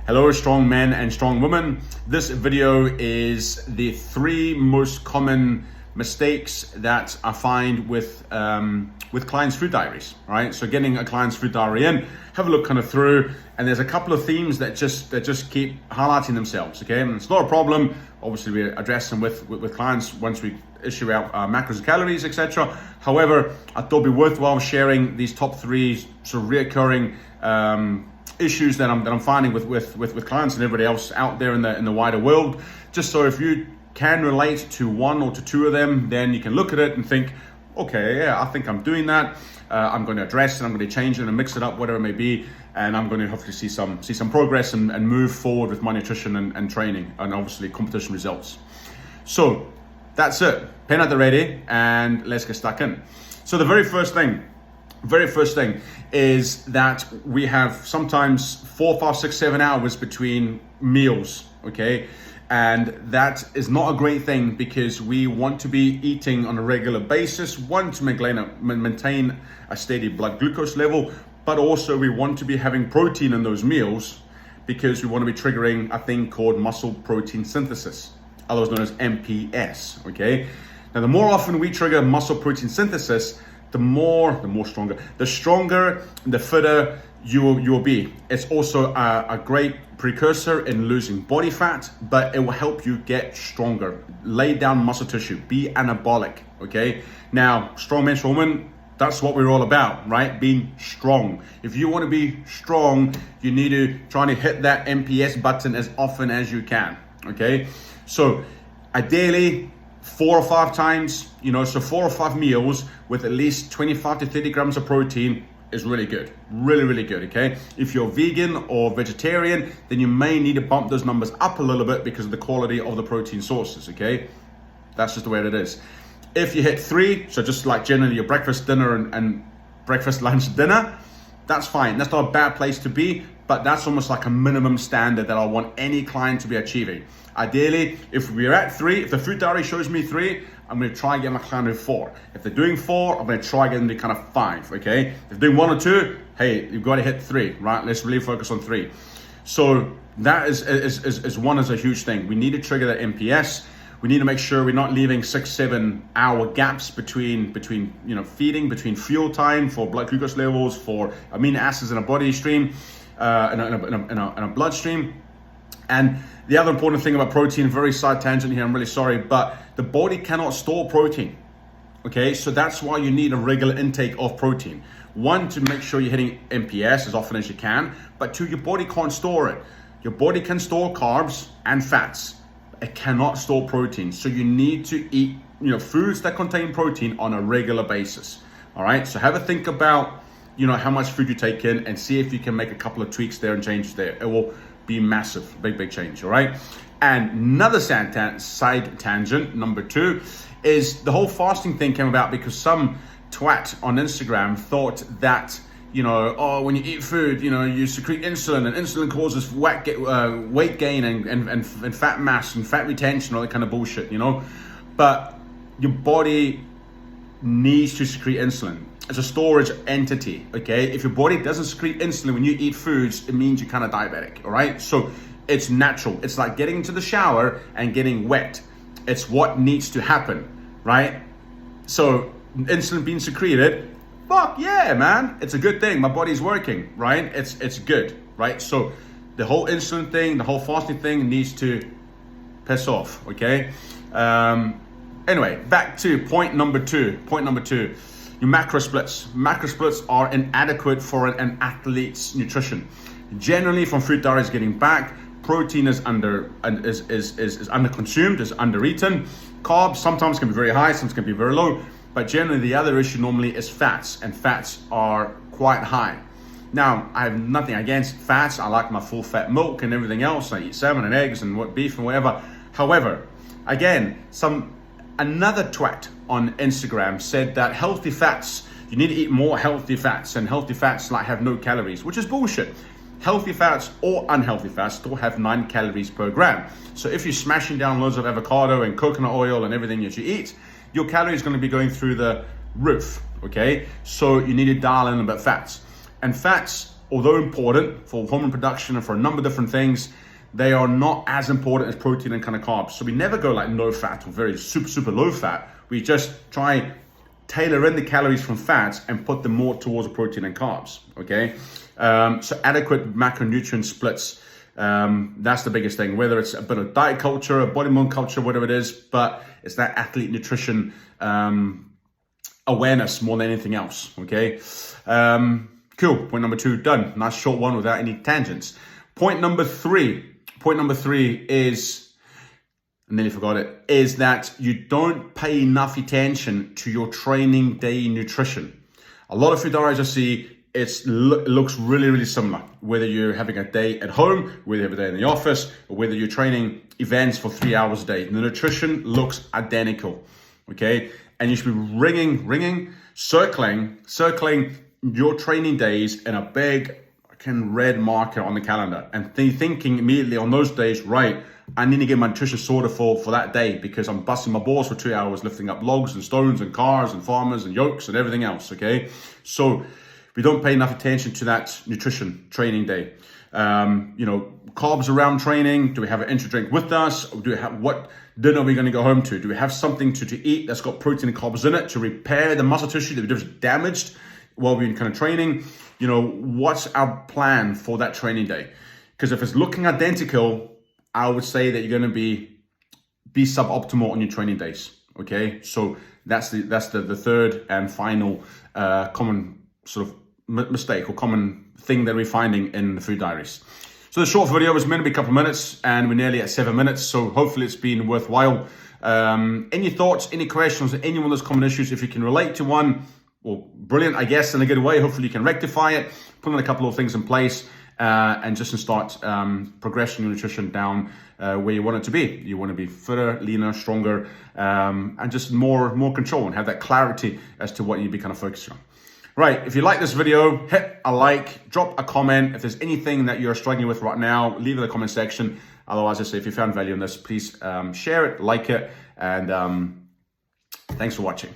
Hello, strong men and strong women. This video is the 3 most common mistakes that I find with clients' food diaries. Right, so getting a client's food diary in, have a look kind of through, and there's a couple of themes that just keep highlighting themselves. Okay, and it's not a problem. Obviously, we address them with clients once we issue out macros and calories, etc. However, I thought it'd be worthwhile sharing these top 3 sort of reoccurring issues that I'm finding with clients and everybody else out there in the wider world. Just so if you can relate to 1 or to 2 of them, then you can look at it and think, okay, yeah, I think I'm doing that. I'm going to address it, I'm going to change it and mix it up, whatever it may be, and I'm going to hopefully see some progress and move forward with my nutrition and training and obviously competition results. So that's it. Pen at the ready and let's get stuck in. So the very first thing is that we have sometimes 4, 5, 6, 7 hours between meals, okay? And that is not a great thing because we want to be eating on a regular basis, one, to maintain a steady blood glucose level, but also we want to be having protein in those meals because we want to be triggering a thing called muscle protein synthesis, otherwise known as MPS, okay? Now, the more often we trigger muscle protein synthesis, the stronger, the fitter you will be. It's also a great precursor in losing body fat, but it will help you get stronger. Lay down muscle tissue, be anabolic, okay? Now, strong men, strong women, that's what we're all about, right? Being strong. If you want to be strong, you need to try to hit that MPS button as often as you can, okay? So ideally, 4 or 5 times, so 4 or 5 meals with at least 25 to 30 grams of protein is really good. Really, really good, okay? If you're vegan or vegetarian, then you may need to bump those numbers up a little bit because of the quality of the protein sources, okay? That's just the way it is. If you hit 3, so just like generally your breakfast, dinner, and breakfast, lunch, dinner, that's fine. That's not a bad place to be, but that's almost like a minimum standard that I want any client to be achieving. Ideally, if we're at 3, if the food diary shows me 3, I'm going to try and get my client to 4. If they're doing 4, I'm going to try and get them to kind of 5, okay? If they're doing 1 or 2, hey, you've got to hit 3, right? Let's really focus on 3. So that is a huge thing. We need to trigger that MPS. We need to make sure we're not leaving 6-7 hour gaps between feeding, between fuel time for blood glucose levels, for amino acids in a body stream, in a bloodstream. And the other important thing about protein, very side tangent here, I'm really sorry, but the body cannot store protein, okay? So that's why you need a regular intake of protein. 1, to make sure you're hitting MPS as often as you can, but 2, your body can't store it. Your body can store carbs and fats. It cannot store protein. So you need to eat, foods that contain protein on a regular basis, all right? So have a think about, how much food you take in and see if you can make a couple of tweaks there and changes there. It will be massive, big change, all right? And another side tangent, number 2, is the whole fasting thing came about because some twat on Instagram thought that, when you eat food, you secrete insulin, and insulin causes weight gain and fat mass and fat retention, all that kind of bullshit, But your body needs to secrete insulin. It's a storage entity, okay? If your body doesn't secrete insulin when you eat foods, it means you're kind of diabetic, all right? So it's natural. It's like getting into the shower and getting wet. It's what needs to happen, right? So insulin being secreted, fuck yeah, man. It's a good thing. My body's working, right? It's good, right? So the whole insulin thing, the whole fasting thing needs to piss off, okay? Anyway, back to point number 2. Point number 2. Your macro splits. Macro splits are inadequate for an athlete's nutrition. Generally, from food diaries getting back, protein is under consumed, is under eaten. Carbs sometimes can be very high, sometimes can be very low. But generally, the other issue normally is fats, and fats are quite high. Now, I have nothing against fats. I like my full fat milk and everything else. I eat salmon and eggs and beef and whatever. However, again, another twat on Instagram said that healthy fats, you need to eat more healthy fats, and healthy fats have no calories, which is bullshit. Healthy fats or unhealthy fats still have 9 calories per gram. So if you're smashing down loads of avocado and coconut oil and everything that you eat, your calories are going to be going through the roof, okay? So you need to dial in about fats. And fats although important for hormone production and for a number of different things, they are not as important as protein and kind of carbs. So we never go like no fat or very super low fat. We just try tailor in the calories from fats and put them more towards protein and carbs, okay? So adequate macronutrient splits, that's the biggest thing, whether it's a bit of diet culture, a bodybuilding culture, whatever it is, but it's that athlete nutrition awareness more than anything else, okay? Cool, point number 2 done. Nice short one without any tangents. Point number three is, I nearly forgot it, is that you don't pay enough attention to your training day nutrition. A lot of food diaries I see, it looks really similar, whether you're having a day at home, whether you have a day in the office, or whether you're training events for 3 hours a day. The nutrition looks identical, okay? And you should be circling your training days in a big red marker on the calendar, and thinking immediately on those days, right, I need to get my nutrition sorted for that day because I'm busting my balls for 2 hours lifting up logs and stones and cars and farmers and yokes and everything else, okay? So we don't pay enough attention to that nutrition training day. Carbs around training. Do we have an entry drink with us? Or do we have, what dinner are we going to go home to? Do we have something to eat that's got protein and carbs in it to repair the muscle tissue that was damaged while we're kind of training? What's our plan for that training day? Because if it's looking identical, I would say that you're going to be suboptimal on your training days. Okay, so that's the third and final common sort of mistake or common thing that we're finding in the food diaries. So the short video was meant to be a couple of minutes, and we're nearly at 7 minutes. So hopefully it's been worthwhile. Any thoughts, any questions, any one of those common issues? If you can relate to one, well, brilliant, I guess, in a good way. Hopefully you can rectify it, put in a couple of things in place, and just start progressing your nutrition down where you want it to be. You want to be fitter, leaner, stronger, and just more control and have that clarity as to what you'd be kind of focusing on. Right, if you like this video, hit a like, drop a comment. If there's anything that you're struggling with right now, leave it in the comment section. Otherwise, I say if you found value in this, please share it, like it, and thanks for watching.